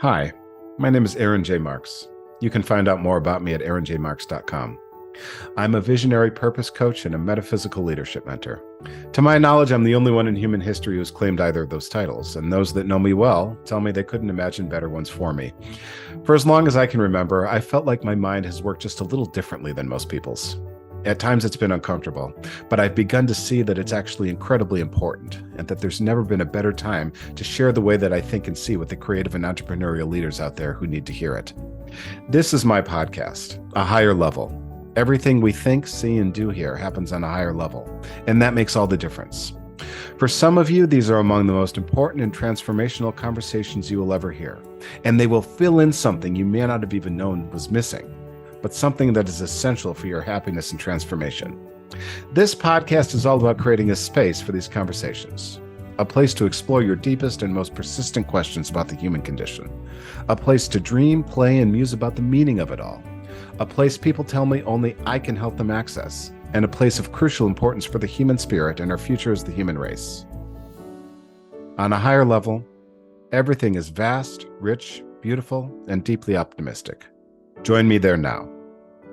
Hi, my name is Aaron J. Marks. You can find out more about me at aaronjmarks.com. I'm a visionary purpose coach and a metaphysical leadership mentor. To my knowledge, I'm the only one in human history who's claimed either of those titles, and those that know me well tell me they couldn't imagine better ones for me. For as long as I can remember, I felt like my mind has worked just a little differently than most people's. At times it's been uncomfortable, but I've begun to see that it's actually incredibly important and that there's never been a better time to share the way that I think and see with the creative and entrepreneurial leaders out there who need to hear it. This is my podcast, A Higher Level. Everything we think, see, and do here happens on a higher level, and that makes all the difference. For some of you, these are among the most important and transformational conversations you will ever hear, and they will fill in something you may not have even known was missing, but something that is essential for your happiness and transformation. This podcast is all about creating a space for these conversations, a place to explore your deepest and most persistent questions about the human condition, a place to dream, play, and muse about the meaning of it all, a place people tell me only I can help them access, and a place of crucial importance for the human spirit and our future as the human race. On a higher level, everything is vast, rich, beautiful, and deeply optimistic. Join me there now,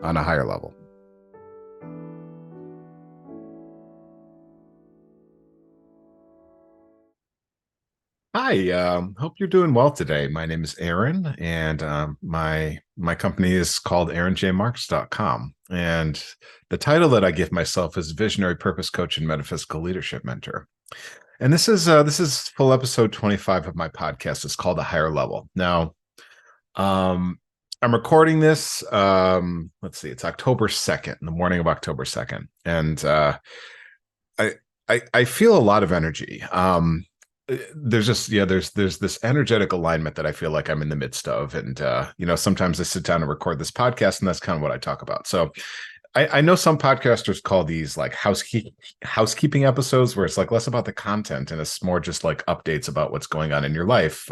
on a higher level. Hi, hope you're doing well today. My name is Aaron, and my company is called aaronjmarks.com. And the title that I give myself is Visionary Purpose Coach and Metaphysical Leadership Mentor. And this is full episode 25 of my podcast. It's called A Higher Level. Now, I'm recording this. Let's see, it's October 2nd, in the morning of October 2nd, and I feel a lot of energy. There's this energetic alignment that I feel like I'm in the midst of, and sometimes I sit down and record this podcast, and that's kind of what I talk about. So I know some podcasters call these like housekeeping episodes, where it's like less about the content and it's more just like updates about what's going on in your life.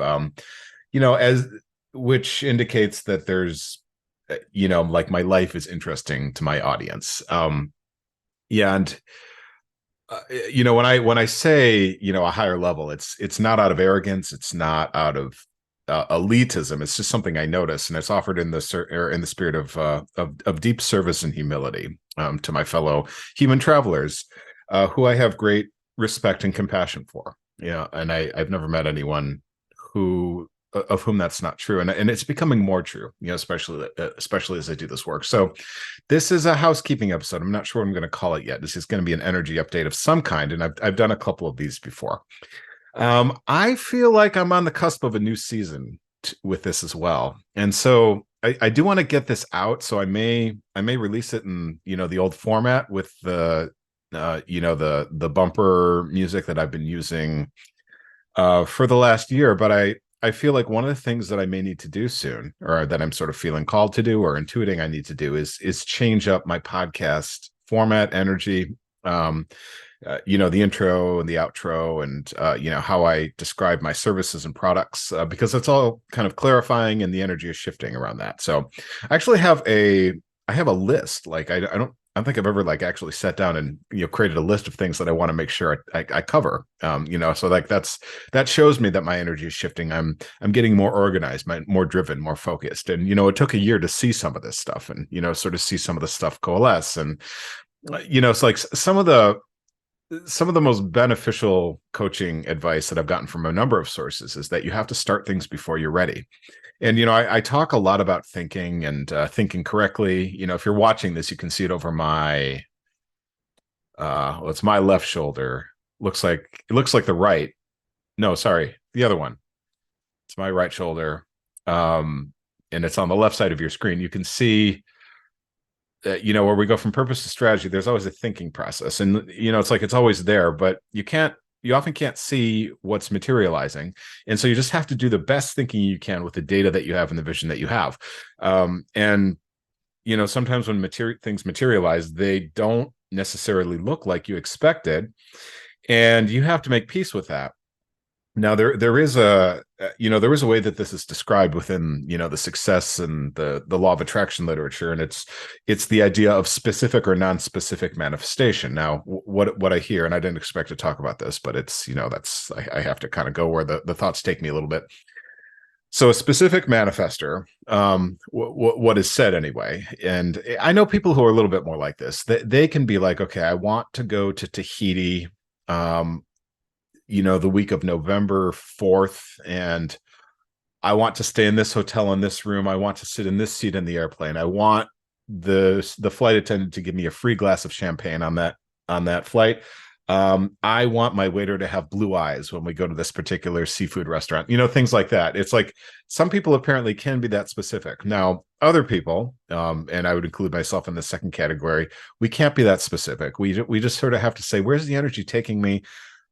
Which indicates that there's, like my life is interesting to my audience. And when I say, a higher level, it's not out of arrogance. It's not out of elitism. It's just something I notice, and it's offered in the spirit of deep service and humility to my fellow human travelers, who I have great respect and compassion for. And I've never met anyone of whom that's not true, and it's becoming more true, especially as I do this work. So this is a housekeeping episode. I'm not sure what I'm going to call it yet. This is going to be an energy update of some kind, and I've done a couple of these before. I feel like I'm on the cusp of a new season with this as well, and so I do want to get this out. So I may release it in the old format with the the bumper music that I've been using for the last year, but I feel like one of the things that I may need to do soon, or that I'm sort of feeling called to do or intuiting I need to do, is change up my podcast format, energy, the intro and the outro, and how I describe my services and products, because it's all kind of clarifying and the energy is shifting around that. So I actually have a list. Like I don't think I've ever like actually sat down and created a list of things that I want to make sure I cover. So like that shows me that my energy is shifting. I'm getting more organized, more driven, more focused. And it took a year to see some of this stuff, and sort of see some of the stuff coalesce. And it's like some of the most beneficial coaching advice that I've gotten from a number of sources is that you have to start things before you're ready. And, I talk a lot about thinking and thinking correctly. If you're watching this, you can see it over my, it's my left shoulder. It looks like the right. No, sorry, the other one. It's my right shoulder. And it's on the left side of your screen. You can see, where we go from purpose to strategy, there's always a thinking process. And, it's like it's always there, but you often can't see what's materializing. And so you just have to do the best thinking you can with the data that you have and the vision that you have. And sometimes when things materialize, they don't necessarily look like you expected. And you have to make peace with that. Now, there is a way that this is described within the success and the law of attraction literature, and it's the idea of specific or non-specific manifestation. Now, what I hear, and I didn't expect to talk about this, but it's that's I have to kind of go where the thoughts take me a little bit. So a specific manifester, what is said anyway, and I know people who are a little bit more like this. They can be like, okay, I want to go to Tahiti, um, the week of November 4th, and I want to stay in this hotel in this room. I want to sit in this seat in the airplane. I want the flight attendant to give me a free glass of champagne on that flight. I want my waiter to have blue eyes when we go to this particular seafood restaurant. Things like that. It's like some people apparently can be that specific. Now, other people, and I would include myself in the second category, we can't be that specific. We just sort of have to say, where's the energy taking me?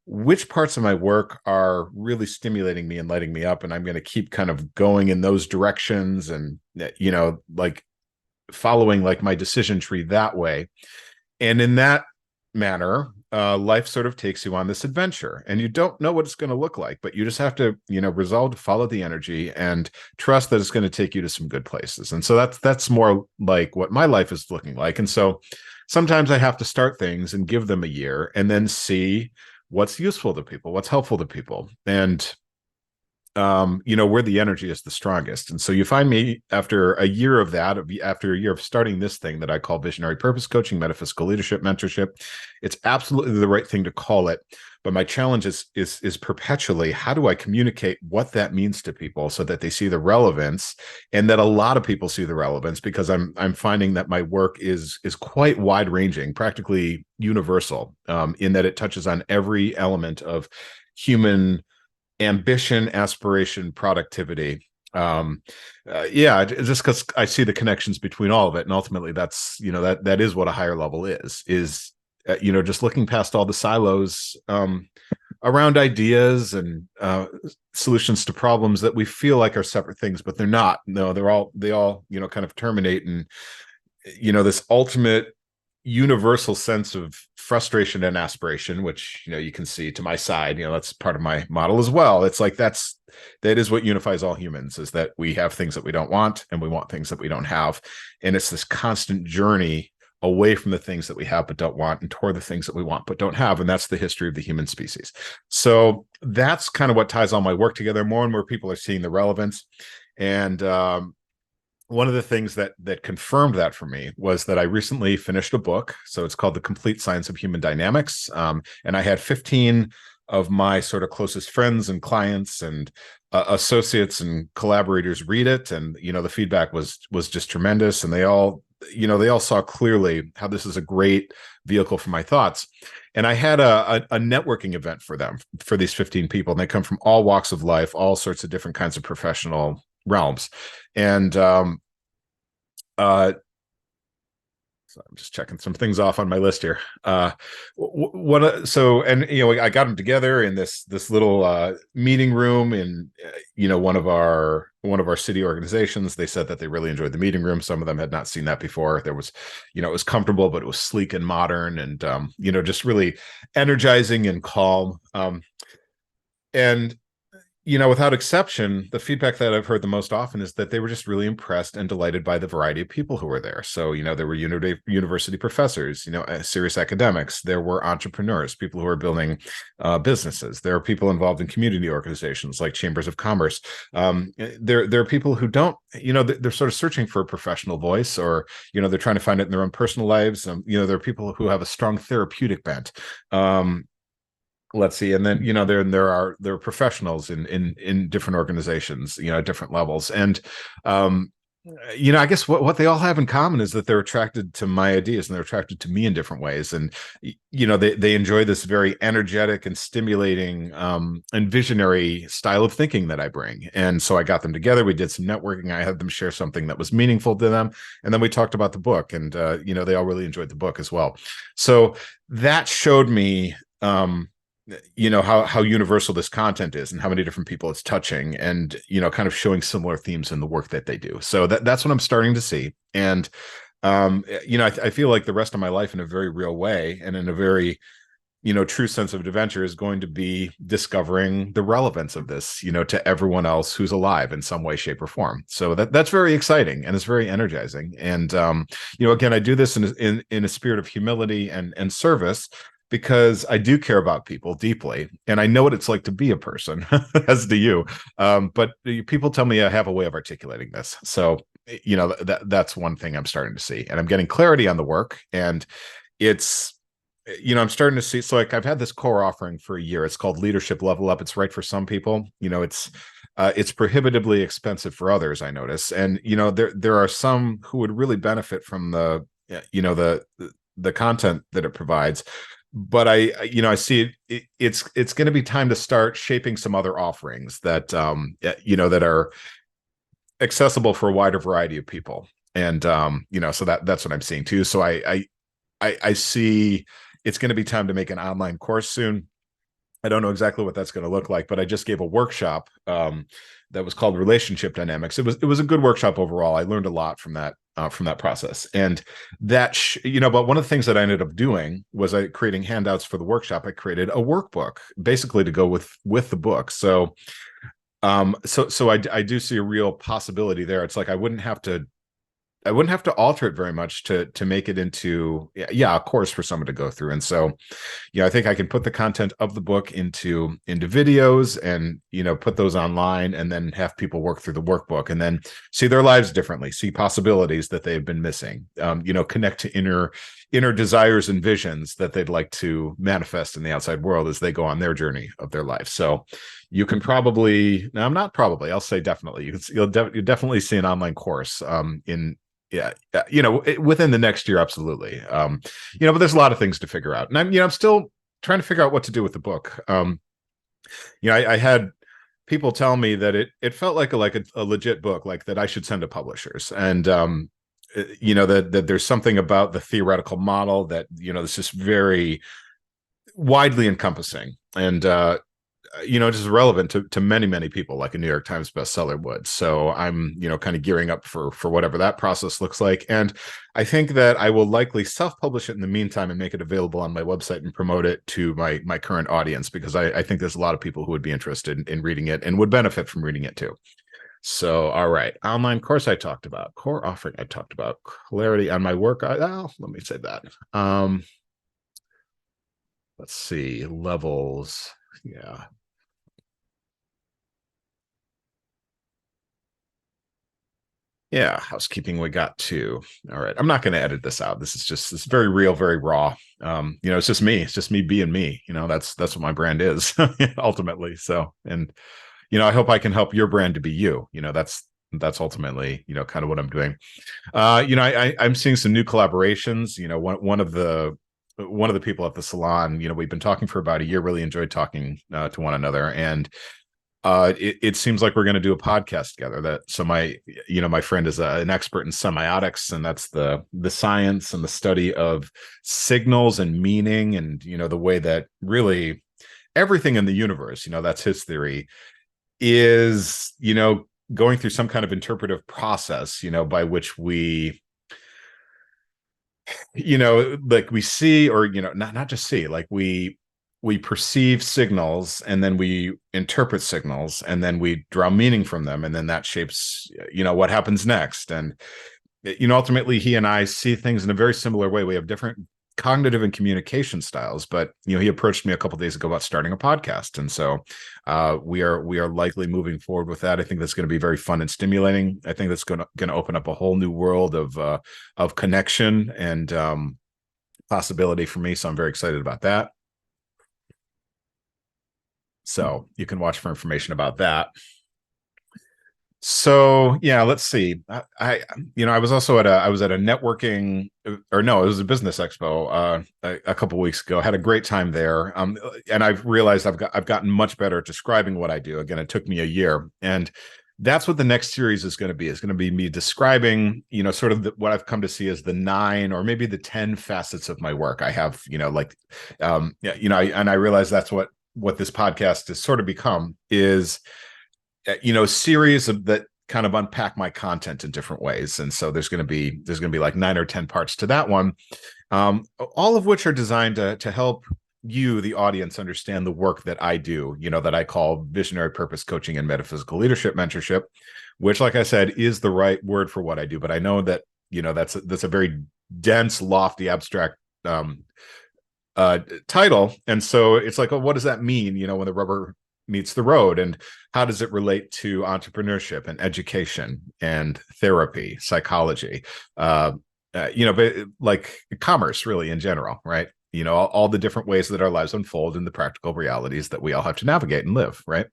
Which parts of my work are really stimulating me and lighting me up, and I'm going to keep kind of going in those directions, and like following like my decision tree that way. And in that manner, life sort of takes you on this adventure, and you don't know what it's going to look like, but you just have to resolve to follow the energy and trust that it's going to take you to some good places. And so that's more like what my life is looking like. And so sometimes I have to start things and give them a year and then see what's useful to people, what's helpful to people, and where the energy is the strongest. And so you find me after a year of that, after a year of starting this thing that I call visionary purpose coaching, metaphysical leadership, mentorship. It's absolutely the right thing to call it. But my challenge is perpetually, how do I communicate what that means to people so that they see the relevance, and that a lot of people see the relevance, because I'm finding that my work is quite wide ranging, practically universal, in that it touches on every element of human ambition, aspiration, productivity. Just because I see the connections between all of it, and ultimately that's that is what a higher level is just looking past all the silos around ideas and solutions to problems that we feel like are separate things, but they're not. No, they all kind of terminate in this ultimate universal sense of frustration and aspiration, which you can see to my side. That's part of my model as well. It's like that is what unifies all humans, is that we have things that we don't want, and we want things that we don't have, and it's this constant journey away from the things that we have but don't want, and toward the things that we want but don't have. And that's the history of the human species. So that's kind of what ties all my work together. More and more people are seeing the relevance. And one of the things that confirmed that for me was that I recently finished a book. So it's called The Complete Science of Human Dynamics. And I had 15 of my sort of closest friends and clients and associates and collaborators read it. And, the feedback was just tremendous. And they all saw clearly how this is a great vehicle for my thoughts. And I had a networking event for them, for these 15 people. And they come from all walks of life, all sorts of different kinds of professional realms. And so I'm just checking some things off on my list here. I got them together in this little meeting room in one of our city organizations. They said that they really enjoyed the meeting room. Some of them had not seen that before. There was, it was comfortable, but it was sleek and modern, and just really energizing and calm. And without exception, the feedback that I've heard the most often is that they were just really impressed and delighted by the variety of people who were there. So, there were university professors, serious academics. There were entrepreneurs, people who are building businesses. There are people involved in community organizations like chambers of commerce. There are people who don't, they're sort of searching for a professional voice, or, they're trying to find it in their own personal lives. There are people who have a strong therapeutic bent. Let's see. And then, there are professionals in different organizations, at different levels. And, I guess what they all have in common is that they're attracted to my ideas, and they're attracted to me in different ways. And, they enjoy this very energetic and stimulating, and visionary style of thinking that I bring. And so I got them together. We did some networking. I had them share something that was meaningful to them. And then we talked about the book, and, they all really enjoyed the book as well. So that showed me, how universal this content is, and how many different people it's touching, and kind of showing similar themes in the work that they do. So that's what I'm starting to see. And I feel like the rest of my life, in a very real way, and in a very true sense of adventure, is going to be discovering the relevance of this to everyone else who's alive in some way, shape, or form. So that's very exciting, and it's very energizing. And again, I do this in a spirit of humility and service, because I do care about people deeply, and I know what it's like to be a person, as do you. But people tell me I have a way of articulating this. So, that's one thing I'm starting to see, and I'm getting clarity on the work, and it's I'm starting to see. So, like, I've had this core offering for a year. It's called Leadership Level Up. It's right for some people. It's prohibitively expensive for others, I notice, and there are some who would really benefit from the content that it provides. But I see it's going to be time to start shaping some other offerings that that are accessible for a wider variety of people. And so that's what I'm seeing too. So I see it's going to be time to make an online course soon. I don't know exactly what that's going to look like, but I just gave a workshop that was called Relationship Dynamics. It was a good workshop overall. I learned a lot from that process, and but one of the things that I ended up doing was creating handouts for the workshop. I created a workbook basically to go with the book. So I do see a real possibility there. It's like I wouldn't have to alter it very much to make it into a course for someone to go through. And so, I think I can put the content of the book into videos and put those online, and then have people work through the workbook and then see their lives differently, see possibilities that they've been missing, connect to inner desires and visions that they'd like to manifest in the outside world as they go on their journey of their life. So you can probably, now I'm not probably, I'll say definitely, you'll definitely see an online course within the next year. Absolutely. But there's a lot of things to figure out, and I'm still trying to figure out what to do with the book. I had people tell me that it felt like a legit book, like that I should send to publishers, and that there's something about the theoretical model that it's just very widely encompassing, and just relevant to many, many people, like a New York Times bestseller would. So I'm, kind of gearing up for whatever that process looks like. And I think that I will likely self-publish it in the meantime and make it available on my website and promote it to my current audience, because I think there's a lot of people who would be interested in reading it and would benefit from reading it too. So, all right. Online course I talked about. Core offering I talked about. Clarity on my work. Let me say that. Let's see. Levels. Yeah. Yeah, housekeeping we got too. All right. I'm not going to edit this out. It's very real, very raw. It's just me. It's just me being me. That's what my brand is ultimately. So, and I hope I can help your brand to be you. That's ultimately, kind of what I'm doing. I'm seeing some new collaborations. One of the people at the salon, we've been talking for about a year, really enjoyed talking to one another. And it seems like we're going to do a podcast together. My friend is an expert in semiotics, and that's the science and the study of signals and meaning, and the way that really everything in the universe, that's his theory, is going through some kind of interpretive process, by which we like we see, or not just see, like we perceive signals, and then we interpret signals, and then we draw meaning from them, and then that shapes what happens next. And ultimately he and I see things in a very similar way. We have different cognitive and communication styles, but he approached me a couple of days ago about starting a podcast, and so we are likely moving forward with that. I think that's going to be very fun and stimulating. I think that's going to open up a whole new world of connection and possibility for me, so I'm very excited about that. So you can watch for information about that. So yeah, let's see. I was also at a networking, or no, it was a business expo a couple of weeks ago. I had a great time there, and I've realized I've gotten much better at describing what I do. Again, it took me a year, and that's what the next series is going to be. It's going to be me describing, sort of what I've come to see as the 9 or maybe the 10 facets of my work. I have, and I realize that's what this podcast has sort of become, is a series that kind of unpack my content in different ways. And so there's going to be like 9 or 10 parts to that one, all of which are designed to help you, the audience, understand the work that I do, that I call visionary purpose coaching and metaphysical leadership mentorship, which, like I said, is the right word for what I do. But I know that, that's a very dense, lofty, abstract uh, title. And so it's like, oh, what does that mean? When the rubber meets the road, and how does it relate to entrepreneurship and education and therapy, psychology, but like commerce, really in general, right? All the different ways that our lives unfold and the practical realities that we all have to navigate and live, right?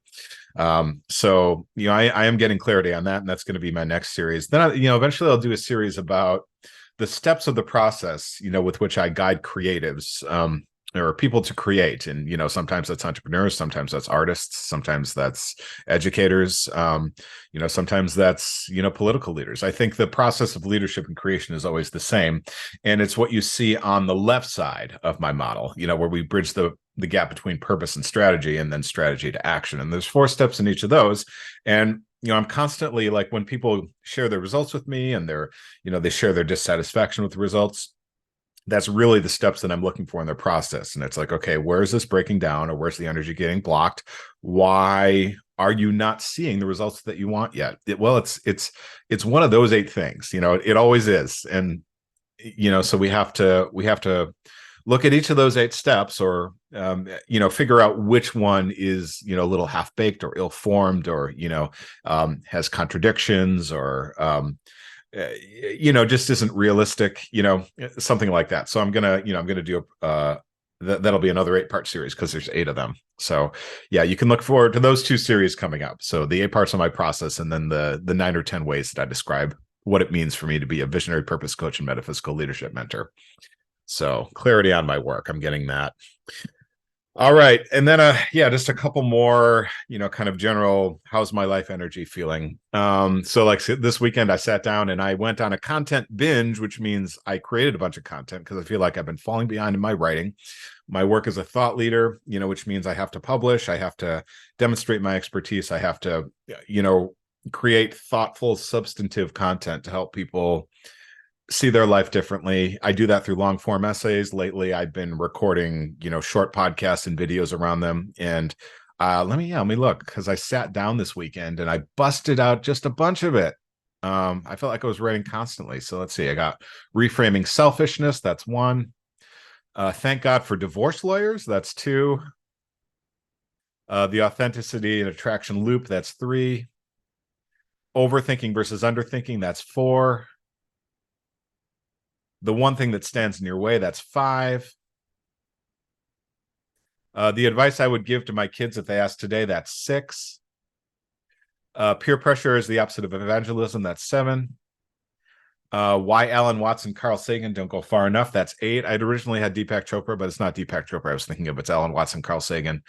So I am getting clarity on that, and that's going to be my next series. Then eventually I'll do a series about the steps of the process, with which I guide creatives, or people to create. And, sometimes that's entrepreneurs, sometimes that's artists, sometimes that's educators, sometimes that's, political leaders. I think the process of leadership and creation is always the same. And it's what you see on the left side of my model, where we bridge the gap between purpose and strategy, and then strategy to action. And there's 4 steps in each of those. And I'm constantly, like, when people share their results with me, and they share their dissatisfaction with the results, that's really the steps that I'm looking for in their process. And it's like, okay, where is this breaking down, or where's the energy getting blocked? Why are you not seeing the results that you want yet? It's one of those 8 things. It always is. And so we have to look at each of those 8 steps, or figure out which one is a little half-baked or ill-formed, or has contradictions, or just isn't realistic, something like that. So I'm gonna do that'll be another 8-part series, because there's 8 of them. So yeah, you can look forward to those 2 series coming up. So the 8 parts of my process, and then the 9 or 10 ways that I describe what it means for me to be a visionary purpose coach and metaphysical leadership mentor. So clarity on my work, I'm getting that. All right. And then just a couple more, kind of general, how's my life energy feeling? So like this weekend I sat down and I went on a content binge, which means I created a bunch of content, because I feel like I've been falling behind in my writing. My work as a thought leader, which means I have to publish, I have to demonstrate my expertise, I have to, create thoughtful, substantive content to help people see their life differently. I do that through long form essays. Lately, I've been recording, short podcasts and videos around them. And let me look, because I sat down this weekend and I busted out just a bunch of it. I felt like I was writing constantly. So let's see. I got reframing selfishness. That's 1. Thank God for divorce lawyers. That's 2. The authenticity and attraction loop. That's 3. Overthinking versus underthinking. That's 4. The one thing that stands in your way, that's 5. The advice I would give to my kids if they ask today, that's 6. Peer pressure is the opposite of evangelism, that's 7. Why Alan Watts and Carl Sagan don't go far enough, that's 8. I'd originally had Deepak Chopra, but it's not Deepak Chopra I was thinking of. It's Alan Watts and Carl Sagan.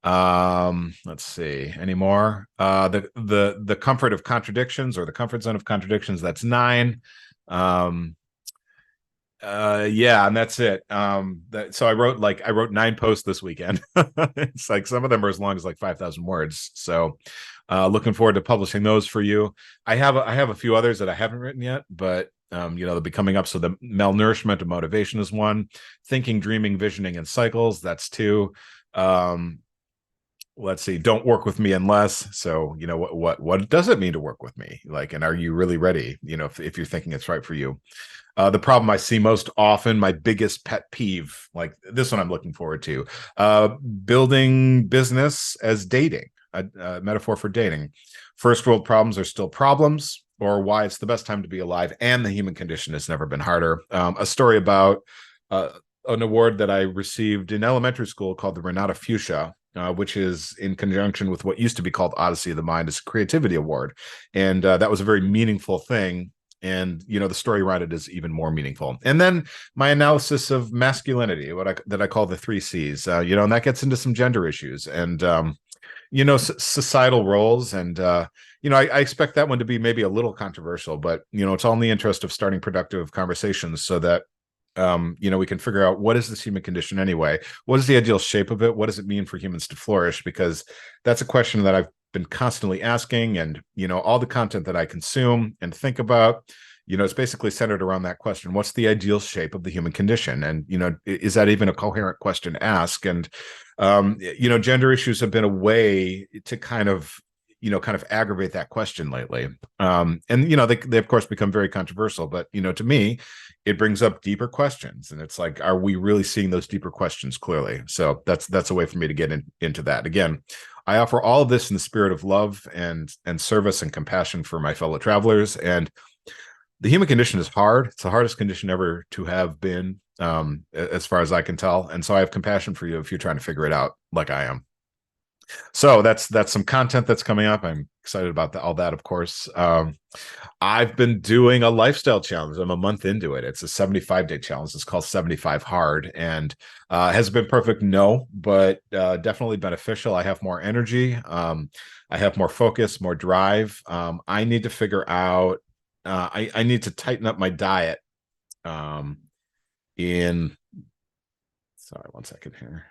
Let's see, any more? The comfort of contradictions, or the comfort zone of contradictions, that's 9. And that's it. So I wrote 9 posts this weekend. It's like some of them are as long as like 5,000 words. So looking forward to publishing those for you. I have a few others that I haven't written yet, but they'll be coming up. So the malnourishment of motivation is 1. Thinking, dreaming, visioning, and cycles, that's 2. Let's see, don't work with me unless. So what does it mean to work with me? Like, and are you really ready, if you're thinking it's right for you? The problem I see most often, my biggest pet peeve, like this one I'm looking forward to, building business as dating, a metaphor for dating. First world problems are still problems, or why it's the best time to be alive, and the human condition has never been harder. A story about an award that I received in elementary school called the Renata Fuchsia, which is in conjunction with what used to be called Odyssey of the Mind. It's a creativity award. And that was a very meaningful thing. And the story around it is even more meaningful. And then my analysis of masculinity, that I call the 3 C's, and that gets into some gender issues and societal roles. And I expect that one to be maybe a little controversial, but it's all in the interest of starting productive conversations, so that we can figure out, what is this human condition anyway? What is the ideal shape of it? What does it mean for humans to flourish? Because that's a question that I've been constantly asking, and all the content that I consume and think about, it's basically centered around that question. What's the ideal shape of the human condition? And is that even a coherent question to ask? And gender issues have been a way to kind of kind of aggravate that question lately. And they of course become very controversial, but to me, it brings up deeper questions, and it's like, are we really seeing those deeper questions clearly? So that's a way for me to get into that. Again, I offer all of this in the spirit of love and service and compassion for my fellow travelers. And the human condition is hard. It's the hardest condition ever to have been, as far as I can tell. And so I have compassion for you if you're trying to figure it out like I am. So that's some content that's coming up. I'm excited about all that, of course. I've been doing a lifestyle challenge. I'm a month into it. It's a 75-day challenge. It's called 75 Hard, and has it been perfect? No, but definitely beneficial. I have more energy. I have more focus, more drive. I need to figure out. I need to tighten up my diet. Sorry, one second here.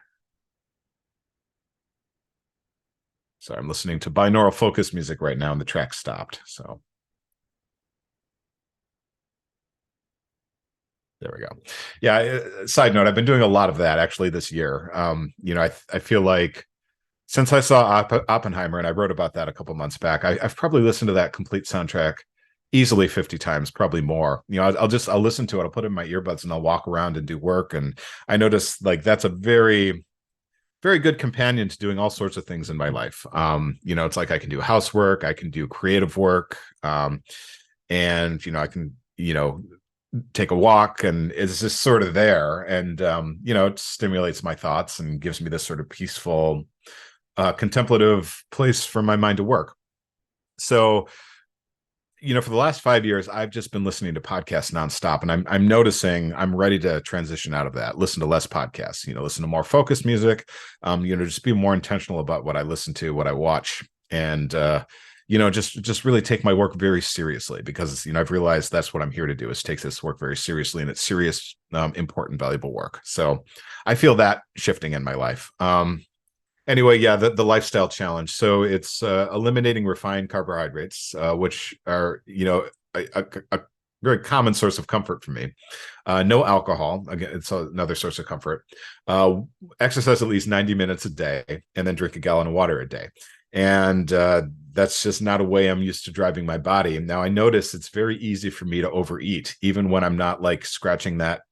Sorry, I'm listening to binaural focus music right now, and the track stopped. So there we go. Yeah. Side note: I've been doing a lot of that actually this year. I feel like since I saw Oppenheimer, and I wrote about that a couple months back, I've probably listened to that complete soundtrack easily 50 times, probably more. I'll listen to it. I'll put it in my earbuds and I'll walk around and do work. And I notice like that's a very, very good companion to doing all sorts of things in my life. It's like I can do housework, I can do creative work, and I can take a walk, and it's just sort of there, and it stimulates my thoughts and gives me this sort of peaceful, contemplative place for my mind to work. So for the last 5 years, I've just been listening to podcasts nonstop, and I'm noticing I'm ready to transition out of that. Listen to less podcasts. Listen to more focused music. Just be more intentional about what I listen to, what I watch, and just really take my work very seriously, because I've realized that's what I'm here to do, is take this work very seriously, and it's serious, important, valuable work. So I feel that shifting in my life. Anyway, yeah, the lifestyle challenge. So it's eliminating refined carbohydrates, which are, a very common source of comfort for me. No alcohol. Again, it's another source of comfort. Exercise at least 90 minutes a day, and then drink a gallon of water a day. And that's just not a way I'm used to driving my body. And now I notice it's very easy for me to overeat, even when I'm not like scratching that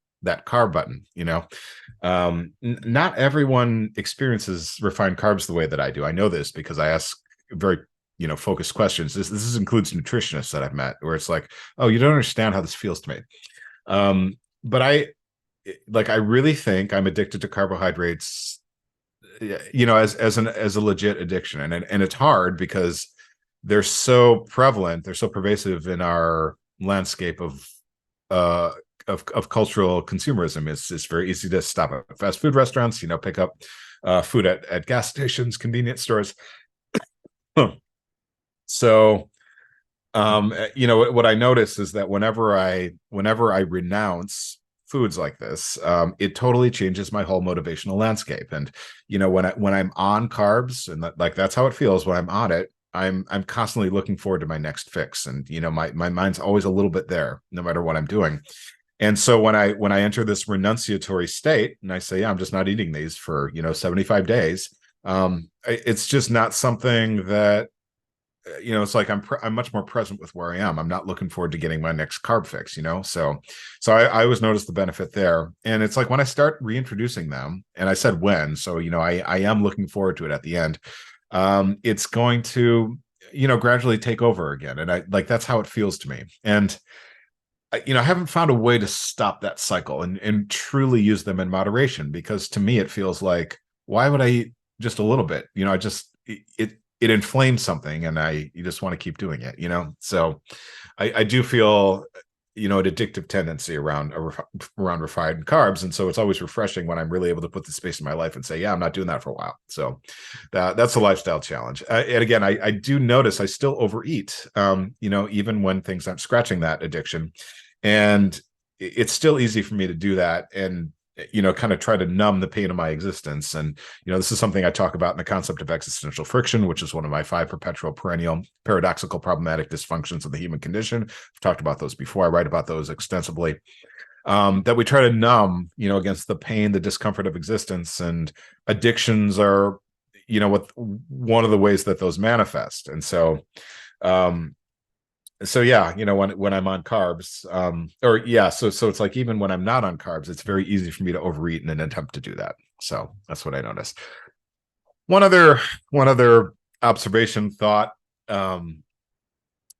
carb button. Not everyone experiences refined carbs the way that I do. I know this because I ask very focused questions. This includes nutritionists that I've met, where it's like, oh, you don't understand how this feels to me. But I really think I'm addicted to carbohydrates, as a legit addiction, and it's hard because they're so prevalent, they're so pervasive in our landscape of cultural consumerism. It's very easy to stop at fast food restaurants, pick up food at gas stations, convenience stores. So, what I notice is that whenever I renounce foods like this, it totally changes my whole motivational landscape. And when I'm on carbs, and that's how it feels when I'm on it, I'm constantly looking forward to my next fix, and my mind's always a little bit there, no matter what I'm doing. And so when I enter this renunciatory state, and I say, yeah, I'm just not eating these for 75 days, it's just not something that it's like I'm much more present with where I am. I'm not looking forward to getting my next carb fix, so I always notice the benefit there. And it's like when I start reintroducing them, and I said when, so I am looking forward to it at the end. It's going to gradually take over again, and that's how it feels to me. And I haven't found a way to stop that cycle and truly use them in moderation, because to me it feels like, why would I eat just a little bit? It inflames something, and you just want to keep doing it, So I do feel an addictive tendency around refined carbs, and so it's always refreshing when I'm really able to put the space in my life and say, yeah, I'm not doing that for a while. So that's a lifestyle challenge. And again, I do notice I still overeat, even when things aren't scratching that addiction, and it's still easy for me to do that, and kind of try to numb the pain of my existence. And, this is something I talk about in the concept of existential friction, which is one of my 5 perpetual, perennial, paradoxical, problematic dysfunctions of the human condition. I've talked about those before. I write about those extensively, that we try to numb, against the pain, the discomfort of existence. And addictions are, what one of the ways that those manifest. And um, so yeah, when I'm on carbs, or yeah, so it's like even when I'm not on carbs, it's very easy for me to overeat in an attempt to do that. So that's what I noticed. One other one other observation thought um,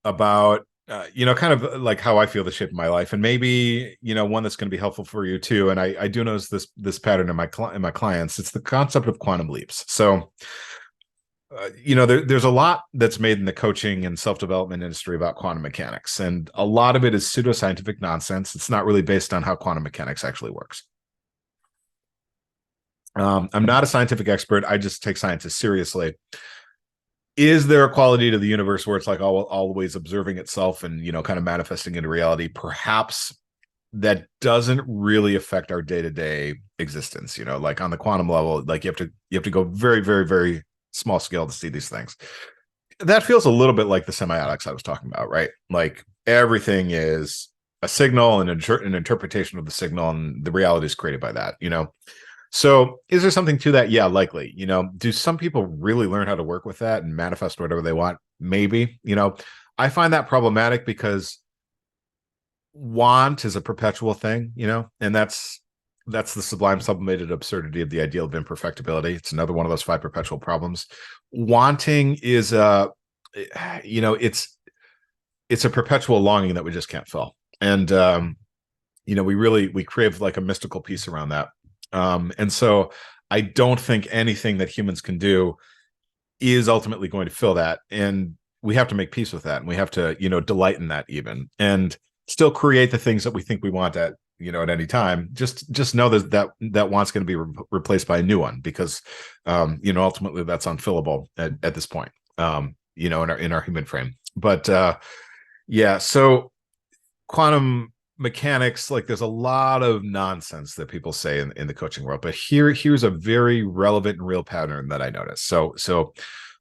about kind of like how I feel the shape of my life, and maybe one that's going to be helpful for you too. And I do notice this pattern in my clients. It's the concept of quantum leaps. So there's a lot that's made in the coaching and self-development industry about quantum mechanics, and a lot of it is pseudoscientific nonsense. It's not really based on how quantum mechanics actually works. I'm not a scientific expert. I just take scientists seriously. Is there a quality to the universe where it's like always observing itself and kind of manifesting into reality? Perhaps that doesn't really affect our day-to-day existence. Like on the quantum level, like you have to go very, very, very small scale to see these things. That feels a little bit like the semiotics I was talking about, right? Like everything is a signal and an interpretation of the signal, and the reality is created by that. So is there something to that? Yeah, likely. Do some people really learn how to work with that and manifest whatever they want? Maybe. I find that problematic because want is a perpetual thing, and that's the sublime sublimated absurdity of the ideal of imperfectibility. It's another one of those 5 perpetual problems. Wanting is it's a perpetual longing that we just can't fill. And we crave like a mystical piece around that. And so I don't think anything that humans can do is ultimately going to fill that. And we have to make peace with that. And we have to, delight in that even, and still create the things that we think we want at any time. Just know that want's going to be replaced by a new one, because, ultimately that's unfillable at this point, in our human frame. But, yeah, so quantum mechanics, like there's a lot of nonsense that people say in the coaching world, but here's a very relevant and real pattern that I noticed. So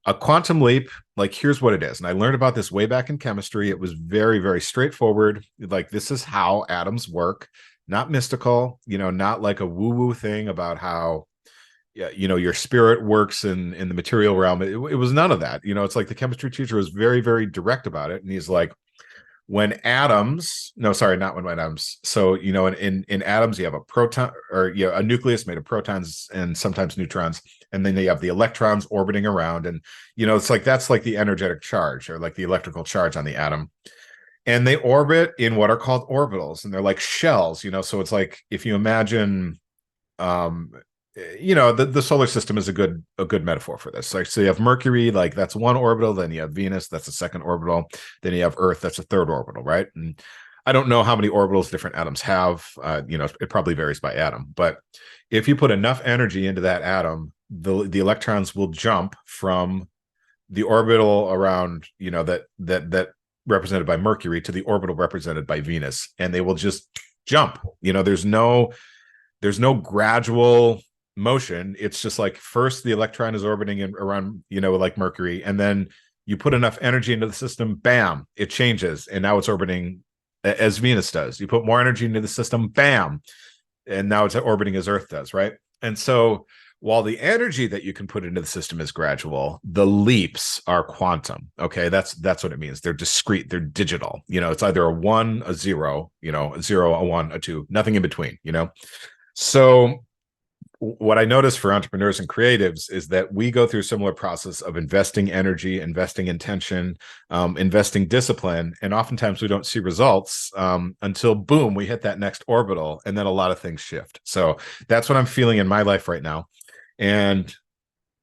a quantum leap, like here's what it is. And I learned about this way back in chemistry. It was very, very straightforward. Like this is how atoms work, not mystical, not like a woo-woo thing about how your spirit works in the material realm. It was none of that. It's like the chemistry teacher was very, very direct about it. And he's like, when atoms, no, sorry, not when atoms. So, in atoms, you have a proton, or a nucleus made of protons and sometimes neutrons. And then you have the electrons orbiting around. And, it's like, that's like the energetic charge, or like the electrical charge on the atom. And they orbit in what are called orbitals, and they're like shells, so it's like, if you imagine, the solar system is a good metaphor for this. Like, so you have Mercury, like that's one orbital, then you have Venus, that's a second orbital, then you have Earth, that's a third orbital, right? And I don't know how many orbitals different atoms have. It probably varies by atom, but if you put enough energy into that atom, the electrons will jump from the orbital around, that represented by Mercury to the orbital represented by Venus, and they will just jump. There's no gradual motion. It's just like first the electron is orbiting around, like Mercury, and then you put enough energy into the system, bam, it changes, and now it's orbiting as Venus does. You put more energy into the system, bam, and now it's orbiting as Earth does, right? And so while the energy that you can put into the system is gradual, the leaps are quantum. Okay, that's what it means. They're discrete, they're digital. It's either a 1, a 0, a 0, a 1, a 2, nothing in between. So what I notice for entrepreneurs and creatives is that we go through a similar process of investing energy, investing intention, investing discipline, and oftentimes we don't see results until boom, we hit that next orbital, and then a lot of things shift. So that's what I'm feeling in my life right now. And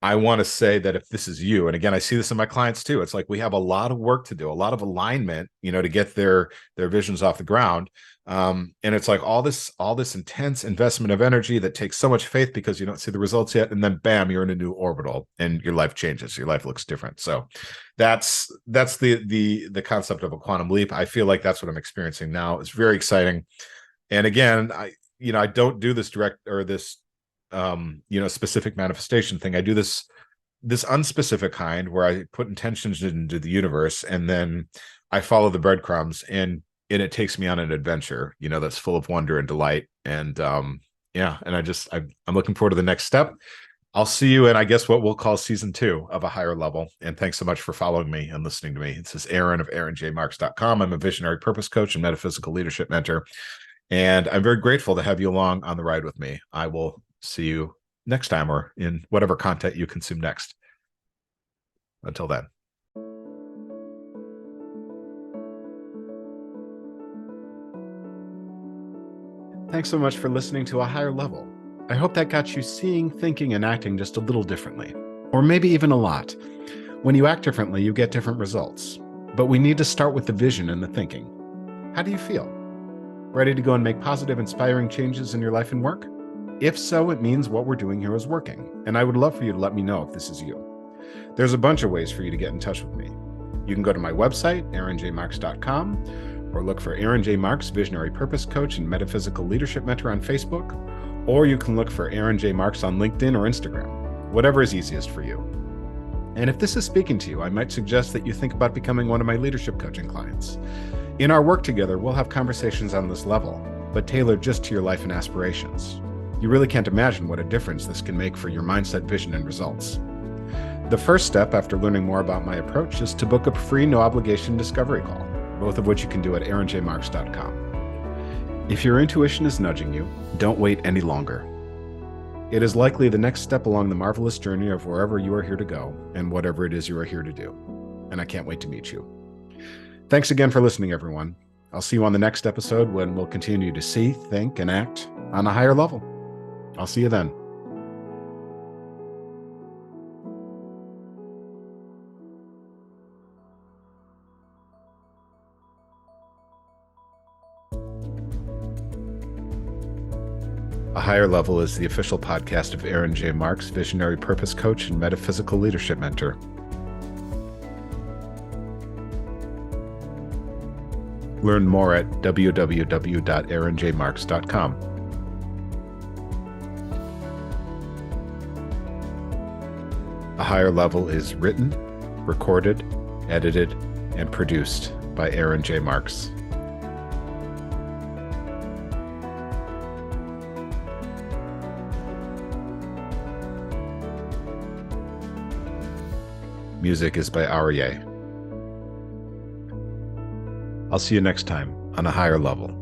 I want to say that if this is you, and again, I see this in my clients too, it's like we have a lot of work to do, a lot of alignment, to get their visions off the ground. And it's like all this intense investment of energy that takes so much faith because you don't see the results yet, and then bam, you're in a new orbital and your life changes, your life looks different. So that's the concept of a quantum leap. I feel like that's what I'm experiencing now. It's very exciting. And again, I don't do this direct or this specific manifestation thing. I do this unspecific kind where I put intentions into the universe, and then I follow the breadcrumbs, and it takes me on an adventure, that's full of wonder and delight. And and I'm looking forward to the next step. I'll see you in, I guess, what we'll call season 2 of A Higher Level. And thanks so much for following me and listening to me. This is Aaron of AaronJMarks.com. I'm a visionary purpose coach and metaphysical leadership mentor. And I'm very grateful to have you along on the ride with me. I will see you next time or in whatever content you consume next. Until then. Thanks so much for listening to A Higher Level. I hope that got you seeing, thinking, and acting just a little differently, or maybe even a lot. When you act differently, you get different results. But we need to start with the vision and the thinking. How do you feel? Ready to go and make positive, inspiring changes in your life and work? If so, it means what we're doing here is working, and I would love for you to let me know if this is you. There's a bunch of ways for you to get in touch with me. You can go to my website, aaronjmarks.com, or look for Aaron J. Marks, Visionary Purpose Coach and Metaphysical Leadership Mentor on Facebook, or you can look for Aaron J. Marks on LinkedIn or Instagram, whatever is easiest for you. And if this is speaking to you, I might suggest that you think about becoming one of my leadership coaching clients. In our work together, we'll have conversations on this level, but tailored just to your life and aspirations. You really can't imagine what a difference this can make for your mindset, vision, and results. The first step after learning more about my approach is to book a free, no-obligation discovery call, both of which you can do at aaronjmarks.com. If your intuition is nudging you, don't wait any longer. It is likely the next step along the marvelous journey of wherever you are here to go and whatever it is you are here to do. And I can't wait to meet you. Thanks again for listening, everyone. I'll see you on the next episode when we'll continue to see, think, and act on a higher level. I'll see you then. A Higher Level is the official podcast of Aaron J. Marks, Visionary Purpose Coach and Metaphysical Leadership Mentor. Learn more at www.aaronjmarks.com. A Higher Level is written, recorded, edited, and produced by Aaron J. Marks. Music is by Arye. I'll see you next time on A Higher Level.